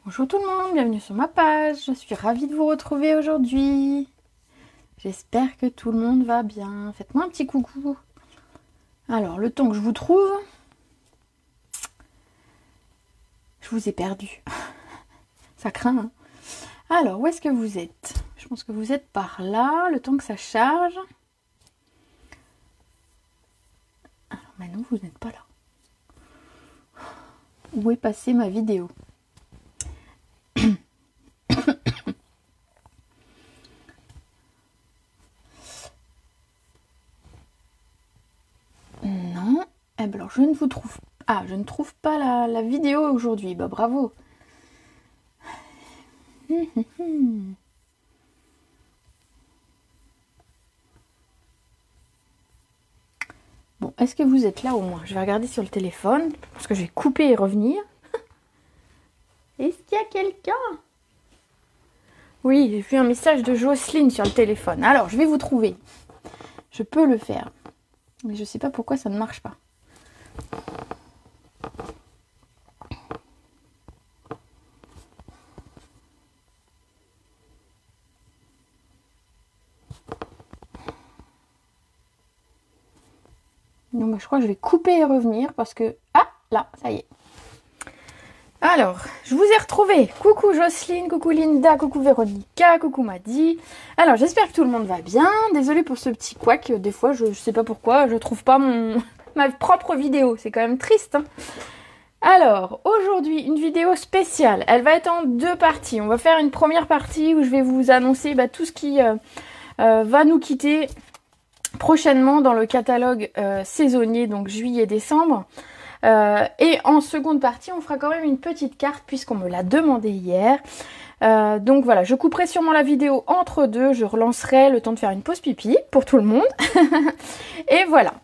Bonjour tout le monde, bienvenue sur ma page. Je suis ravie de vous retrouver aujourd'hui. J'espère que tout le monde va bien. Faites-moi un petit coucou. Alors, le temps que je vous trouve, je vous ai perdu. Ça craint, hein. Alors, où est-ce que vous êtes? Je pense que vous êtes par là, le temps que ça charge. Alors, mais non, vous n'êtes pas là. Où est passée ma vidéo? Non. Eh ben alors, je ne vous trouve... Ah, je ne trouve pas la vidéo aujourd'hui. Bah, bravo. Bon, est-ce que vous êtes là au moins? Je vais regarder sur le téléphone, parce que je vais couper et revenir. Est-ce qu'il y a quelqu'un? Oui, j'ai vu un message de Jocelyne sur le téléphone. Alors, je vais vous trouver. Je peux le faire. Mais je ne sais pas pourquoi ça ne marche pas. Donc, bah, je crois que je vais couper et revenir parce que... Ah, là, ça y est. Alors, je vous ai retrouvé. Coucou Jocelyne, coucou Linda, coucou Véronica, coucou Maddy. Alors, j'espère que tout le monde va bien. Désolée pour ce petit couac. Des fois, je sais pas pourquoi, je trouve pas ma propre vidéo. C'est quand même triste, hein. Alors, aujourd'hui, une vidéo spéciale. Elle va être en deux parties. On va faire une première partie où je vais vous annoncer tout ce qui va nous quitter prochainement dans le catalogue saisonnier, donc juillet-décembre. Et en seconde partie, on fera quand même une petite carte puisqu'on me l'a demandé hier. Donc voilà, je couperai sûrement la vidéo entre deux. Je relancerai le temps de faire une pause pipi pour tout le monde. Et voilà.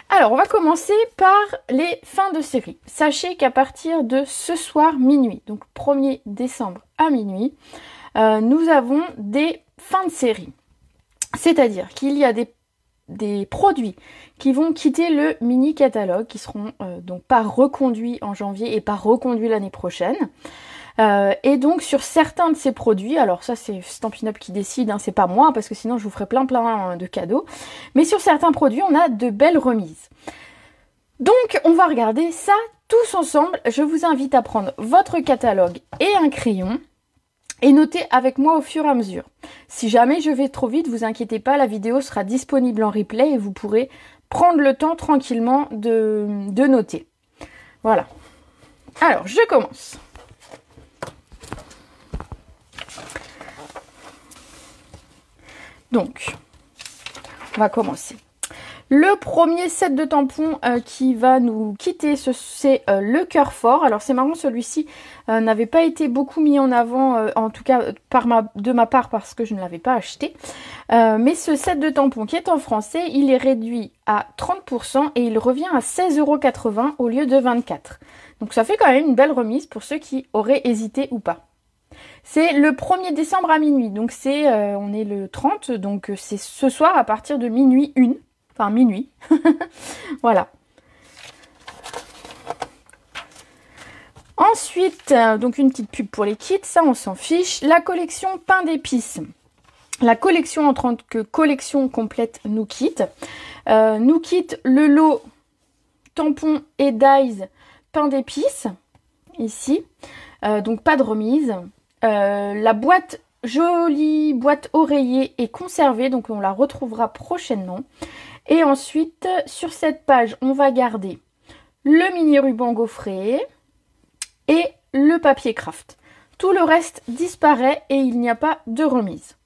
Alors, on va commencer par les fins de série. Sachez qu'à partir de ce soir minuit, donc 1er décembre à minuit, nous avons des fins de série. C'est-à-dire qu'il y a des produits qui vont quitter le mini catalogue, qui seront donc pas reconduits en janvier et pas reconduits l'année prochaine. Et donc sur certains de ces produits, alors ça c'est Stampin' Up qui décide, hein, c'est pas moi, parce que sinon je vous ferai plein de cadeaux. Mais sur certains produits, on a de belles remises. Donc on va regarder ça tous ensemble. Je vous invite à prendre votre catalogue et un crayon et noter avec moi au fur et à mesure. Si jamais je vais trop vite, vous inquiétez pas, la vidéo sera disponible en replay et vous pourrez prendre le temps tranquillement de noter. Voilà. Alors, je commence. Donc, on va commencer. Le premier set de tampons qui va nous quitter, c'est le cœur fort. Alors c'est marrant, celui-ci n'avait pas été beaucoup mis en avant, en tout cas de ma part parce que je ne l'avais pas acheté. Mais ce set de tampons qui est en français, il est réduit à 30% et il revient à 16,80 € au lieu de 24. Donc ça fait quand même une belle remise pour ceux qui auraient hésité ou pas. C'est le 1er décembre à minuit, donc on est le 30, donc c'est ce soir à partir de minuit 1. Enfin, minuit. Voilà. Ensuite, donc une petite pub pour les kits, ça on s'en fiche. La collection pain d'épices. La collection en tant que collection complète nous quitte. Nous quitte le lot tampon et dies pain d'épices. Ici. Donc pas de remise. La boîte, jolie boîte oreiller est conservée. Donc on la retrouvera prochainement. Et ensuite, sur cette page, on va garder le mini ruban gaufré et le papier craft. Tout le reste disparaît et il n'y a pas de remise.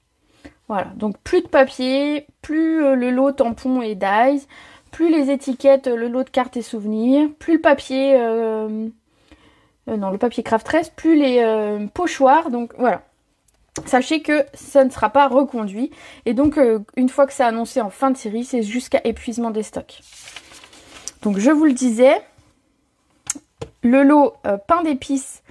Voilà, donc plus de papier, plus le lot tampon et dies, plus les étiquettes, le lot de cartes et souvenirs, plus le papier... non, le papier craft reste, plus les pochoirs, donc voilà. Sachez que ça ne sera pas reconduit. Et donc, une fois que c'est annoncé en fin de série, c'est jusqu'à épuisement des stocks. Donc, je vous le disais, le lot pain d'épices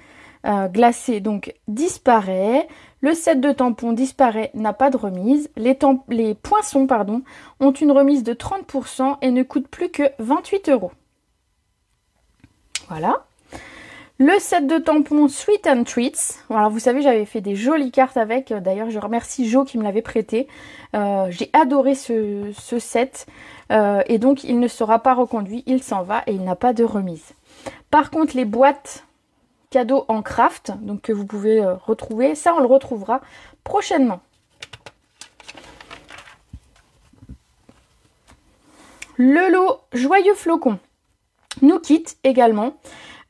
glacé donc disparaît. Le set de tampons disparaît, n'a pas de remise. Les poinçons, pardon, ont une remise de 30% et ne coûtent plus que 28 €. Voilà. Le set de tampons Sweet and Treats. Alors vous savez, j'avais fait des jolies cartes avec. D'ailleurs, je remercie Jo qui me l'avait prêté. J'ai adoré ce set. Et donc, il ne sera pas reconduit. Il s'en va et il n'a pas de remise. Par contre, les boîtes cadeaux en craft, donc que vous pouvez retrouver, ça on le retrouvera prochainement. Le lot Joyeux Flocon nous quitte également.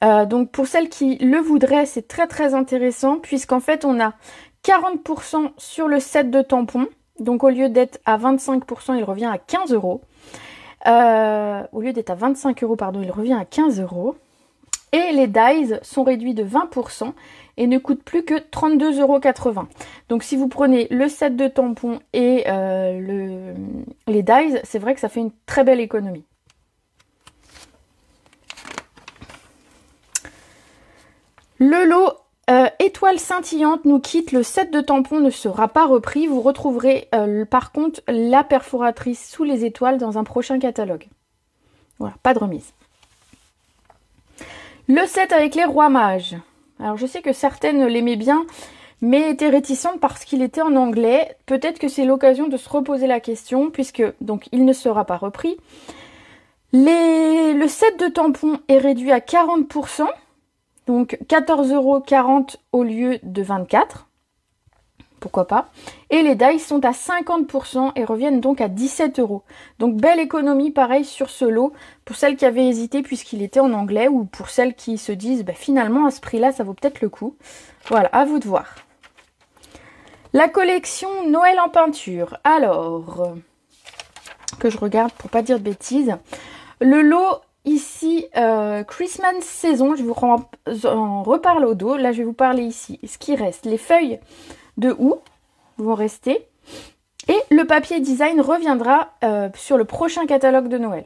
Donc pour celles qui le voudraient, c'est très très intéressant puisqu'en fait on a 40% sur le set de tampons. Donc au lieu d'être à 25%, il revient à 15 euros. Au lieu d'être à 25 euros, pardon, il revient à 15 euros. Et les dies sont réduits de 20% et ne coûtent plus que 32,80 €. Donc si vous prenez le set de tampons et les dies, c'est vrai que ça fait une très belle économie. Le lot étoile scintillante nous quitte. Le set de tampons ne sera pas repris. Vous retrouverez par contre la perforatrice sous les étoiles dans un prochain catalogue. Voilà, pas de remise. Le set avec les rois mages. Alors je sais que certaines l'aimaient bien, mais étaient réticentes parce qu'il était en anglais. Peut-être que c'est l'occasion de se reposer la question, puisque donc il ne sera pas repris. Le set de tampons est réduit à 40%, donc 14,40 € au lieu de 24 €. Pourquoi pas. Et les dies sont à 50% et reviennent donc à 17 €. Donc belle économie pareil sur ce lot pour celles qui avaient hésité puisqu'il était en anglais ou pour celles qui se disent bah, finalement à ce prix là ça vaut peut-être le coup. Voilà, à vous de voir. La collection Noël en peinture. Alors, que je regarde pour pas dire de bêtises. Le lot ici, Christmas saison, je vous en reparle au dos. Là je vais vous parler ici. Ce qui reste, les feuilles de houx vont rester et le papier design reviendra sur le prochain catalogue de Noël.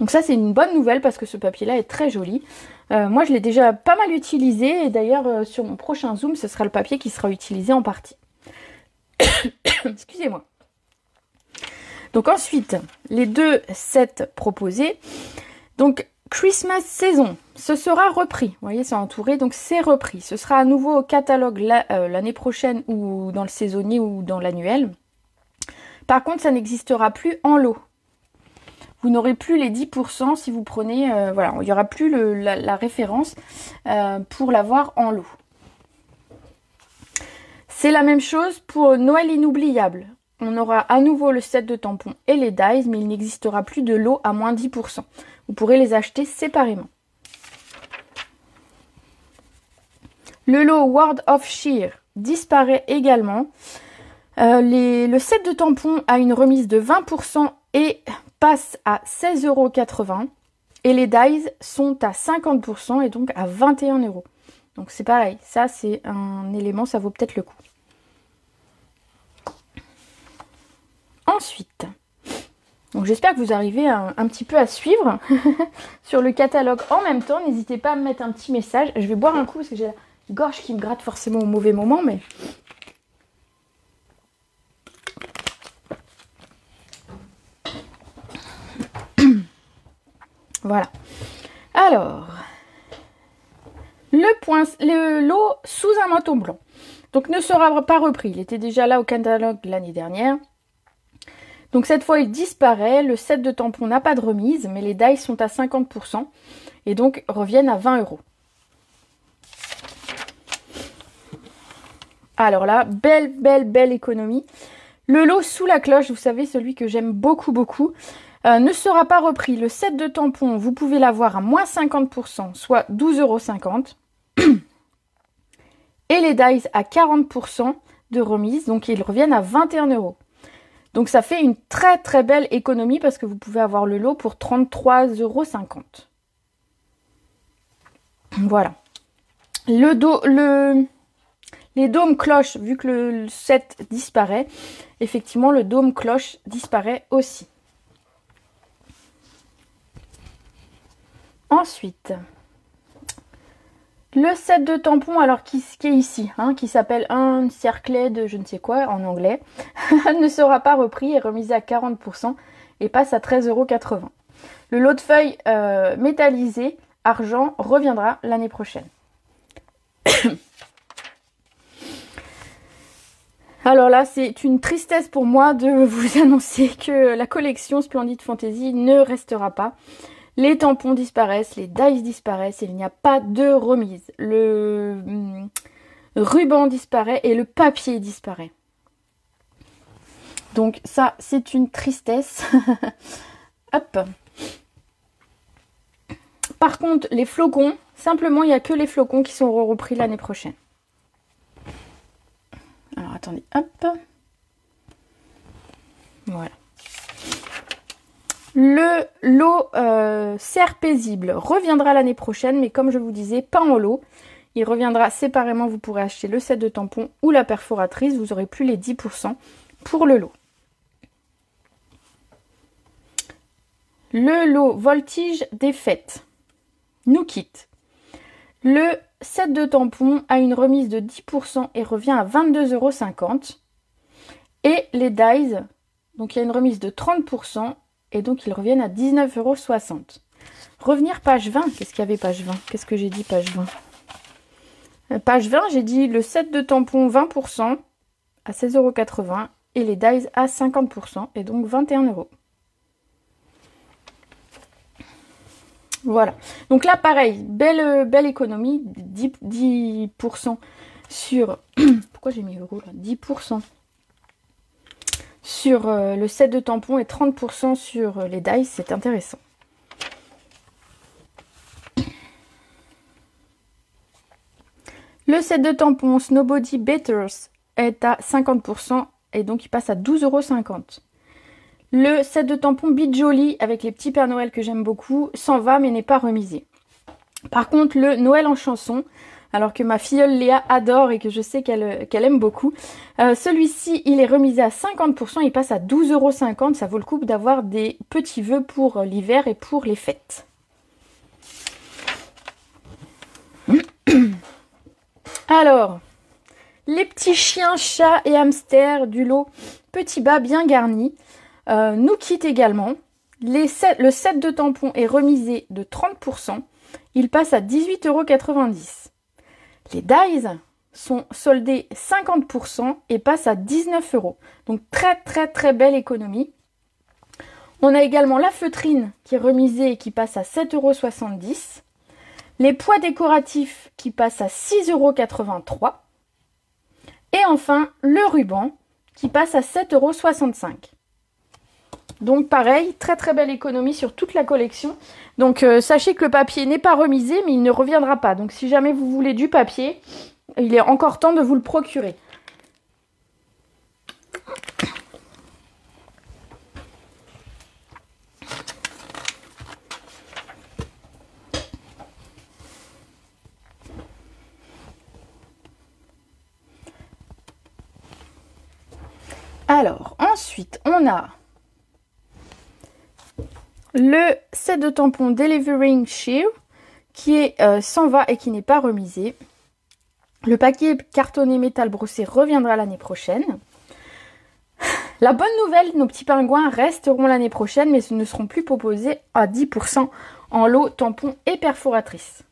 Donc ça c'est une bonne nouvelle parce que ce papier là est très joli. Moi je l'ai déjà pas mal utilisé et d'ailleurs sur mon prochain zoom ce sera le papier qui sera utilisé en partie. Excusez-moi. Donc ensuite les deux sets proposés. Donc Christmas saison, ce sera repris. Vous voyez, c'est entouré, donc c'est repris. Ce sera à nouveau au catalogue l'année prochaine ou dans le saisonnier ou dans l'annuel. Par contre, ça n'existera plus en lot. Vous n'aurez plus les 10% si vous prenez... voilà, il n'y aura plus la référence pour l'avoir en lot. C'est la même chose pour Noël inoubliable. On aura à nouveau le set de tampons et les dies, mais il n'existera plus de lot à moins 10%. Vous pourrez les acheter séparément. Le lot World of Cheer disparaît également. Le set de tampons a une remise de 20% et passe à 16,80 €. Et les dies sont à 50% et donc à 21 €. Donc c'est pareil, ça c'est un élément, ça vaut peut-être le coup. Ensuite, donc j'espère que vous arrivez un petit peu à suivre sur le catalogue en même temps. N'hésitez pas à me mettre un petit message. Je vais boire un coup parce que j'ai la gorge qui me gratte forcément au mauvais moment, mais... Voilà. Alors, le lot sous un manteau blanc. Donc ne sera pas repris. Il était déjà là au catalogue l'année dernière. Donc cette fois il disparaît, le set de tampons n'a pas de remise, mais les dies sont à 50% et donc reviennent à 20 €. Alors là, belle économie. Le lot sous la cloche, vous savez, celui que j'aime beaucoup, ne sera pas repris. Le set de tampons, vous pouvez l'avoir à moins 50%, soit 12,50 €. Et les dies à 40% de remise, donc ils reviennent à 21 €. Donc ça fait une très belle économie parce que vous pouvez avoir le lot pour 33,50 €. Voilà. Les dômes cloches, vu que le set disparaît, effectivement le dôme cloche disparaît aussi. Ensuite, le set de tampons, alors qui est ici, hein, qui s'appelle un cerclet de je ne sais quoi en anglais, ne sera pas repris et remis à 40% et passe à 13,80 €. Le lot de feuilles métallisées argent reviendra l'année prochaine. Alors là, c'est une tristesse pour moi de vous annoncer que la collection Splendid Fantasy ne restera pas. Les tampons disparaissent, les dies disparaissent, il n'y a pas de remise. Le ruban disparaît et le papier disparaît. Donc ça, c'est une tristesse. Hop. Par contre, les flocons, simplement, il n'y a que les flocons qui seront repris l'année prochaine. Alors, attendez, hop. Voilà. Le lot serre paisible reviendra l'année prochaine, mais comme je vous disais, pas en lot. Il reviendra séparément, vous pourrez acheter le set de tampons ou la perforatrice, vous n'aurez plus les 10% pour le lot. Le lot voltige des fêtes nous quitte. Le set de tampons a une remise de 10% et revient à 22,50 €. Et les dies, donc il y a une remise de 30% et donc ils reviennent à 19,60 €. Revenir page 20, qu'est-ce qu'il y avait page 20? Qu'est-ce que j'ai dit page 20? Page 20, j'ai dit le set de tampons 20% à 16,80 € et les dies à 50% et donc 21 €. Voilà. Donc là, pareil, belle économie, 10% sur... Pourquoi j'ai mis euro là? 10% sur le set de tampons et 30% sur les dies, c'est intéressant. Le set de tampons Snowbody Betters est à 50% et donc il passe à 12,50 €. Le set de tampons Be Jolly avec les petits Pères Noël que j'aime beaucoup s'en va mais n'est pas remisé. Par contre, le Noël en chanson, alors que ma filleule Léa adore et que je sais qu'elle aime beaucoup, celui-ci il est remisé à 50%, il passe à 12,50 €. Ça vaut le coup d'avoir des petits vœux pour l'hiver et pour les fêtes. Alors, les petits chiens, chats et hamsters du lot Petit Bas bien garni nous quittent également. Le set de tampons est remisé de 30%. Il passe à 18,90 €. Les dies sont soldés 50% et passent à 19 €. Donc très belle économie. On a également la feutrine qui est remisée et qui passe à 7,70 €. Les poids décoratifs qui passent à 6,83 €. Et enfin, le ruban qui passe à 7,65 €. Donc pareil, très belle économie sur toute la collection. Donc sachez que le papier n'est pas remisé, mais il ne reviendra pas. Donc si jamais vous voulez du papier, il est encore temps de vous le procurer. Alors, ensuite, on a le set de tampons Delivering Sheer qui s'en va et qui n'est pas remisé. Le paquet cartonné métal brossé reviendra l'année prochaine. La bonne nouvelle, nos petits pingouins resteront l'année prochaine, mais ne seront plus proposés à 10% en lot tampons et perforatrices.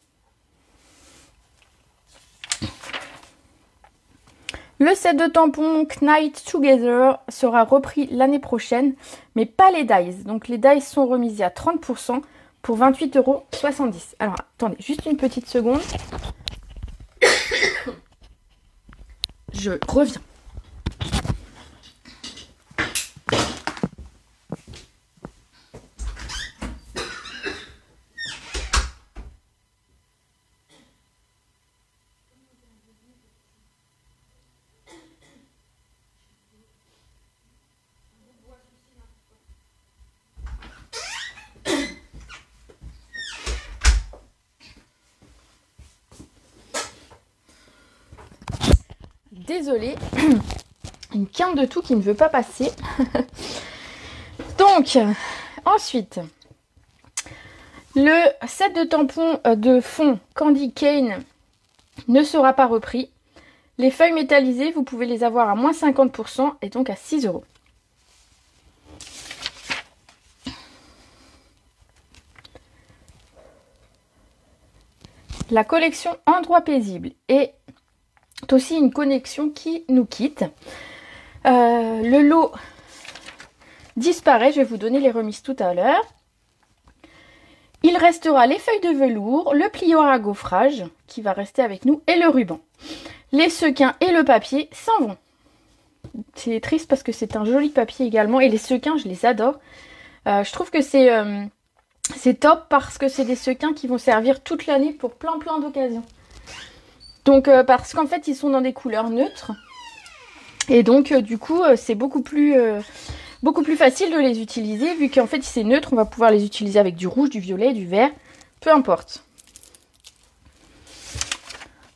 Le set de tampons Knight Together sera repris l'année prochaine, mais pas les dies. Donc les dies sont remisés à 30% pour 28,70 €. Alors attendez, juste une petite seconde. Je reviens. Désolée, une quinte de tout qui ne veut pas passer. Donc, ensuite, le set de tampons de fond Candy Cane ne sera pas repris. Les feuilles métallisées, vous pouvez les avoir à moins 50% et donc à 6 €. La collection Endroit paisible est aussi une collection qui nous quitte. Le lot disparaît, je vais vous donner les remises tout à l'heure. Il restera les feuilles de velours, le plioir à gaufrage qui va rester avec nous et le ruban. Les sequins et le papier s'en vont. C'est triste parce que c'est un joli papier également et les sequins je les adore. Je trouve que c'est top parce que c'est des sequins qui vont servir toute l'année pour plein d'occasions. Donc parce qu'en fait ils sont dans des couleurs neutres et donc du coup c'est beaucoup plus facile de les utiliser vu qu'en fait si c'est neutre on va pouvoir les utiliser avec du rouge, du violet, du vert, peu importe.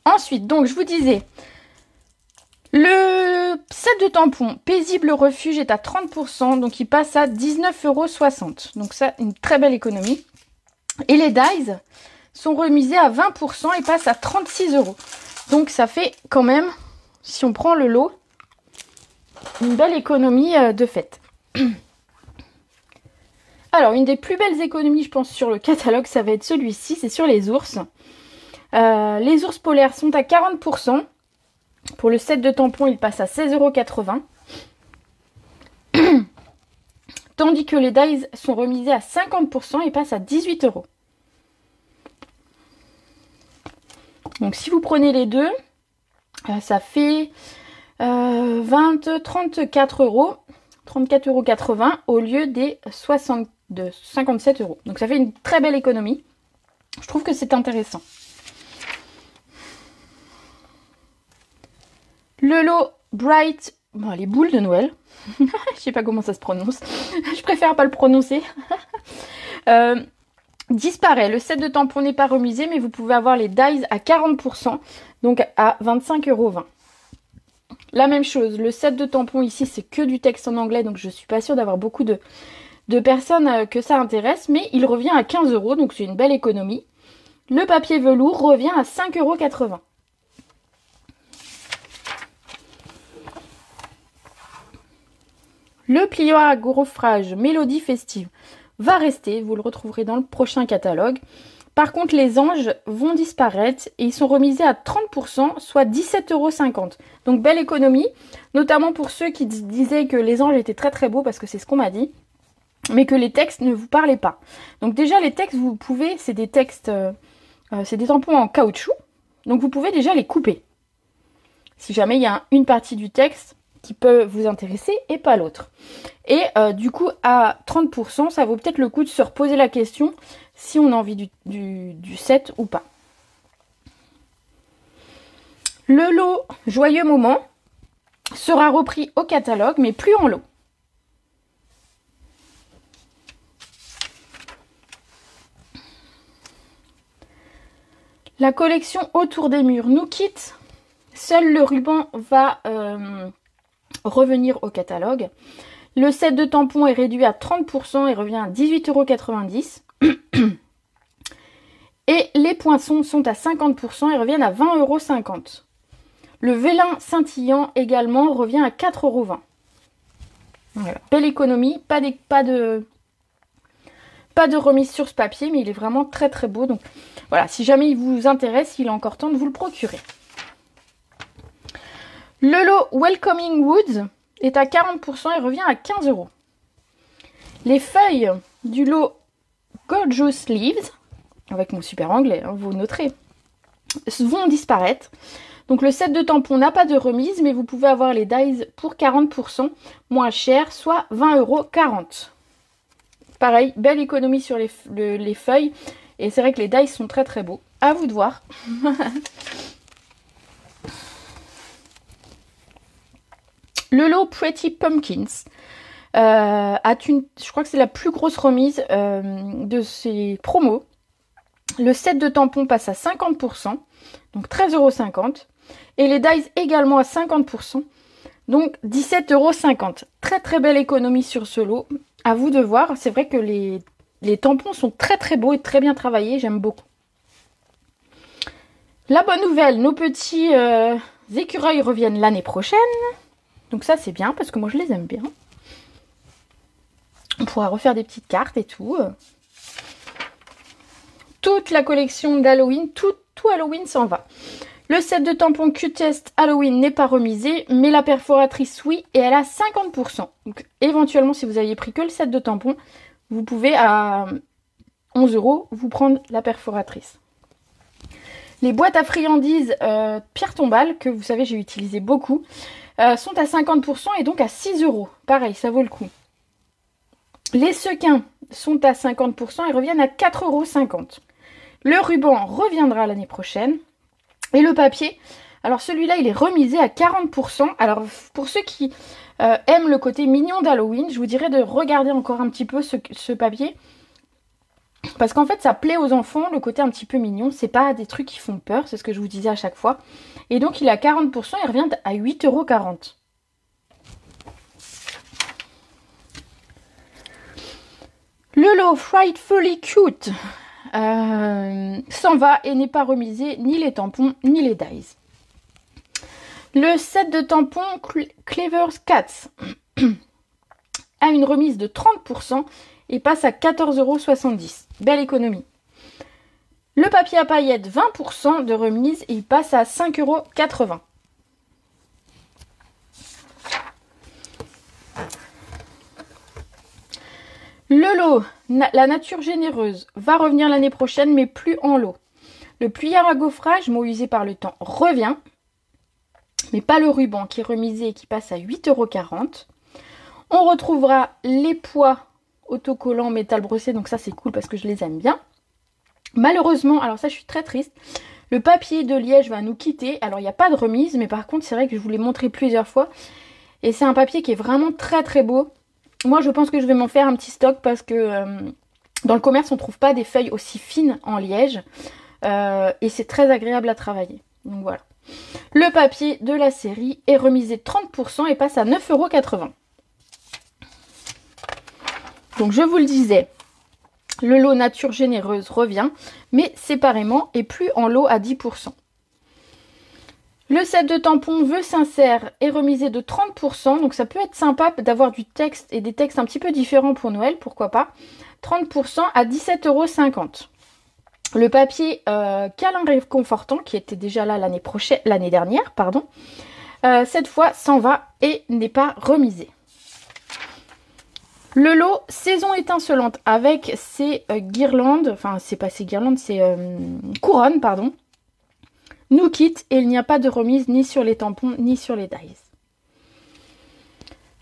Ensuite donc je vous disais le set de tampons Paisible Refuge est à 30%, donc il passe à 19,60 €. Donc ça, une très belle économie. Et les dies sont remisés à 20% et passent à 36 €. Donc ça fait quand même, si on prend le lot, une belle économie de fait. Alors, une des plus belles économies, je pense, sur le catalogue, ça va être celui-ci, c'est sur les ours. Les ours polaires sont à 40%. Pour le set de tampons, il passe à 16,80 €. Tandis que les dies sont remisés à 50% et passent à 18 €. Donc si vous prenez les deux, ça fait 34 €. 34,80 € au lieu des 57 €. Donc ça fait une très belle économie. Je trouve que c'est intéressant. Le lot Bright, bon, les boules de Noël. Je sais pas comment ça se prononce. Je préfère pas le prononcer. Disparaît. Le set de tampons n'est pas remisé, mais vous pouvez avoir les dies à 40%, donc à 25,20 €. La même chose, le set de tampons ici, c'est que du texte en anglais, donc je suis pas sûre d'avoir beaucoup de personnes que ça intéresse, mais il revient à 15 €, donc c'est une belle économie. Le papier velours revient à 5,80 €. Le plioir à gaufrage Mélodie Festive va rester, vous le retrouverez dans le prochain catalogue. Par contre, les anges vont disparaître et ils sont remisés à 30%, soit 17,50 €. Donc belle économie, notamment pour ceux qui disaient que les anges étaient très beaux, parce que c'est ce qu'on m'a dit, mais que les textes ne vous parlaient pas. Donc déjà les textes, vous pouvez, c'est des textes, c'est des tampons en caoutchouc, donc vous pouvez déjà les couper. Si jamais il y a une partie du texte qui peut vous intéresser et pas l'autre. Et du coup, à 30%, ça vaut peut-être le coup de se reposer la question si on a envie du set ou pas. Le lot Joyeux Moment sera repris au catalogue, mais plus en lot. La collection Autour des murs nous quitte. Seul le ruban va revenir au catalogue. Le set de tampons est réduit à 30% et revient à 18,90 €. Et les poinçons sont à 50% et reviennent à 20,50 €. Le vélin scintillant également revient à 4,20 €. Voilà. Belle économie, pas de remise sur ce papier, mais il est vraiment très beau. Donc voilà, si jamais il vous intéresse, il est encore temps de vous le procurer. Le lot Welcoming Woods est à 40% et revient à 15 €. Les feuilles du lot Gorgeous Leaves, avec mon super anglais, hein, vous noterez, vont disparaître. Donc le set de tampons n'a pas de remise, mais vous pouvez avoir les dies pour 40% moins cher, soit 20,40 €. Pareil, belle économie sur les feuilles. Et c'est vrai que les dies sont très beaux. À vous de voir. Le lot Pretty Pumpkins je crois que c'est la plus grosse remise de ces promos. Le set de tampons passe à 50%, donc 13,50 €. Et les dies également à 50%, donc 17,50 €. Très belle économie sur ce lot. À vous de voir. C'est vrai que les tampons sont très beaux et très bien travaillés. J'aime beaucoup. La bonne nouvelle, nos petits écureuils reviennent l'année prochaine. Donc ça c'est bien parce que moi je les aime bien. On pourra refaire des petites cartes et tout. Toute la collection d'Halloween, tout tout Halloween s'en va. Le set de tampons Q-Test Halloween n'est pas remisé, mais la perforatrice oui, et elle a 50%. Donc éventuellement, si vous aviez pris que le set de tampons, vous pouvez à 11 € vous prendre la perforatrice. Les boîtes à friandises pierre tombale, que vous savez j'ai utilisé beaucoup, sont à 50% et donc à 6 €. Pareil, ça vaut le coup. Les sequins sont à 50% et reviennent à 4,50 €. Le ruban reviendra l'année prochaine. Et le papier, alors celui-là, il est remisé à 40%. Alors, pour ceux qui aiment le côté mignon d'Halloween, je vous dirais de regarder encore un petit peu ce papier. Parce qu'en fait, ça plaît aux enfants, le côté un petit peu mignon. C'est pas des trucs qui font peur, c'est ce que je vous disais à chaque fois. Et donc, il est à 40%, il revient à 8,40 €. Le lot Frightfully Cute s'en va et n'est pas remisé ni les tampons ni les dies. Le set de tampons Clever's Cats a une remise de 30% et passe à 14,70 €. Belle économie. Le papier à paillettes, 20% de remise et il passe à 5,80 €. Le lot, la nature généreuse, va revenir l'année prochaine, mais plus en lot. Le plieur à gaufrage, mot usé par le temps, revient, mais pas le ruban qui est remisé et qui passe à 8,40 €. On retrouvera les poids autocollants métal brossé, donc ça c'est cool parce que je les aime bien. Malheureusement, alors ça je suis très triste, le papier de liège va nous quitter. Alors il n'y a pas de remise, mais par contre c'est vrai que je vous l'ai montré plusieurs fois. Et c'est un papier qui est vraiment très très beau. Moi, je pense que je vais m'en faire un petit stock parce que dans le commerce, on ne trouve pas des feuilles aussi fines en liège. Et c'est très agréable à travailler. Donc voilà. Le papier de la série est remisé de 30% et passe à 9,80 €. Donc je vous le disais, le lot nature généreuse revient, mais séparément et plus en lot à 10%. Le set de tampons Vœux sincères est remisé de 30%, donc ça peut être sympa d'avoir du texte et des textes un petit peu différents pour Noël, pourquoi pas. 30% à 17,50 €. Le papier câlin réconfortant, qui était déjà là l'année dernière, cette fois s'en va et n'est pas remisé. Le lot saison étincelante avec ses guirlandes, enfin c'est pas ses guirlandes, c'est couronnes, pardon, nous quitte et il n'y a pas de remise ni sur les tampons ni sur les dies.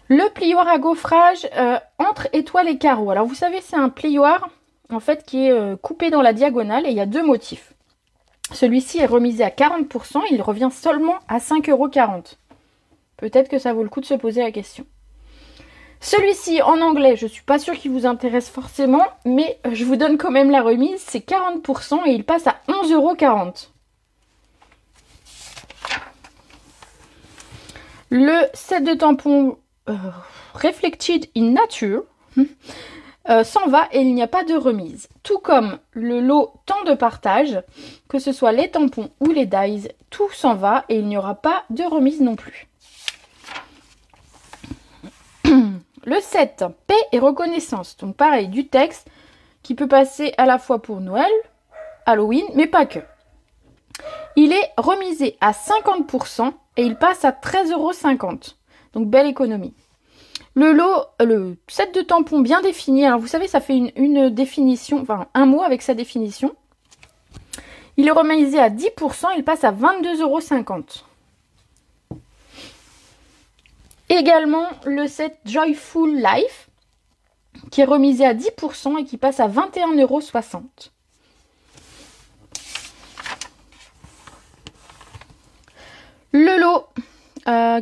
Le plioir à gaufrage entre étoiles et carreaux. Alors vous savez, c'est un plioir en fait qui est coupé dans la diagonale et il y a deux motifs. Celui-ci est remisé à 40%, il revient seulement à 5,40 €. Peut-être que ça vaut le coup de se poser la question. Celui-ci en anglais, je ne suis pas sûre qu'il vous intéresse forcément, mais je vous donne quand même la remise, c'est 40% et il passe à 11,40 €. Le set de tampons Reflected in Nature s'en va et il n'y a pas de remise. Tout comme le lot temps de partage, que ce soit les tampons ou les dies, tout s'en va et il n'y aura pas de remise non plus. Le set paix et reconnaissance, donc pareil, du texte qui peut passer à la fois pour Noël, Halloween, mais pas que. Il est remisé à 50% et il passe à 13,50 €. Donc belle économie. Le set de tampons bien défini. Alors vous savez, ça fait une définition, enfin un mot avec sa définition. Il est remisé à 10%, il passe à 22,50 €. Également le set Joyful Life, qui est remisé à 10% et qui passe à 21,60 €. Le lot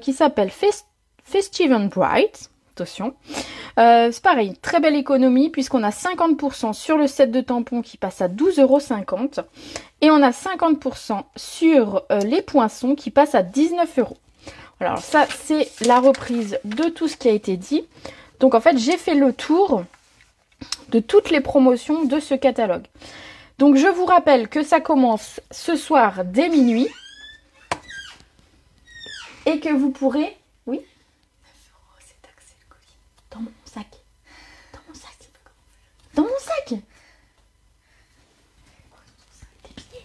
qui s'appelle Festive and Bright, attention, c'est pareil, très belle économie puisqu'on a 50% sur le set de tampons qui passe à 12,50 € et on a 50% sur les poinçons qui passent à 19 €. Alors ça, c'est la reprise de tout ce qui a été dit. Donc en fait, j'ai fait le tour de toutes les promotions de ce catalogue. Donc je vous rappelle que ça commence ce soir dès minuit. Et que vous pourrez... Oui, 9 €, c'est taxé le colis. Dans mon sac. Dans mon sac. Dans mon sac. Des billets.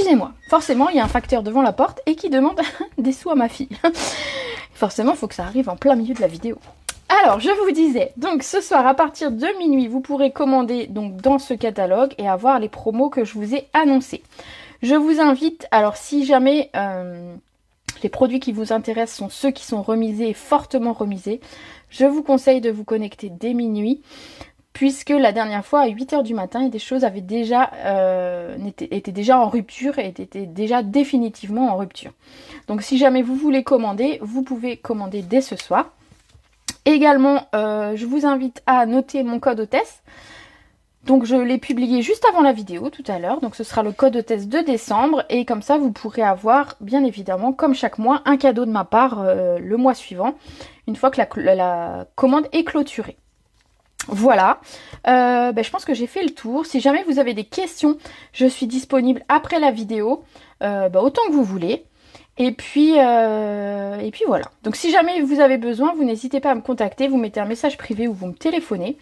excusez-moi, forcément il y a un facteur devant la porte et qui demande des sous à ma fille. Forcément, il faut que ça arrive en plein milieu de la vidéo. Alors, je vous disais, donc ce soir à partir de minuit, vous pourrez commander donc dans ce catalogue et avoir les promos que je vous ai annoncés. Je vous invite, alors si jamais les produits qui vous intéressent sont ceux qui sont remisés, fortement remisés, je vous conseille de vous connecter dès minuit, puisque la dernière fois à 8 h du matin, des choses avaient déjà, étaient déjà en rupture et étaient déjà définitivement en rupture. Donc si jamais vous voulez commander, vous pouvez commander dès ce soir. Également, je vous invite à noter mon code hôtesse. Donc je l'ai publié juste avant la vidéo tout à l'heure. Donc ce sera le code hôtesse de décembre. Et comme ça, vous pourrez avoir, bien évidemment, comme chaque mois, un cadeau de ma part le mois suivant. Une fois que la commande est clôturée. Voilà, je pense que j'ai fait le tour. Si jamais vous avez des questions, je suis disponible après la vidéo, autant que vous voulez. Et puis voilà. Donc si jamais vous avez besoin, vous n'hésitez pas à me contacter, vous mettez un message privé ou vous me téléphonez.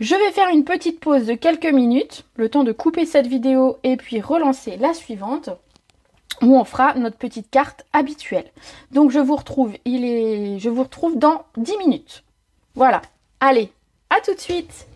Je vais faire une petite pause de quelques minutes, le temps de couper cette vidéo et puis relancer la suivante, où on fera notre petite carte habituelle. Donc je vous retrouve dans 10 minutes. Voilà. Allez, à tout de suite!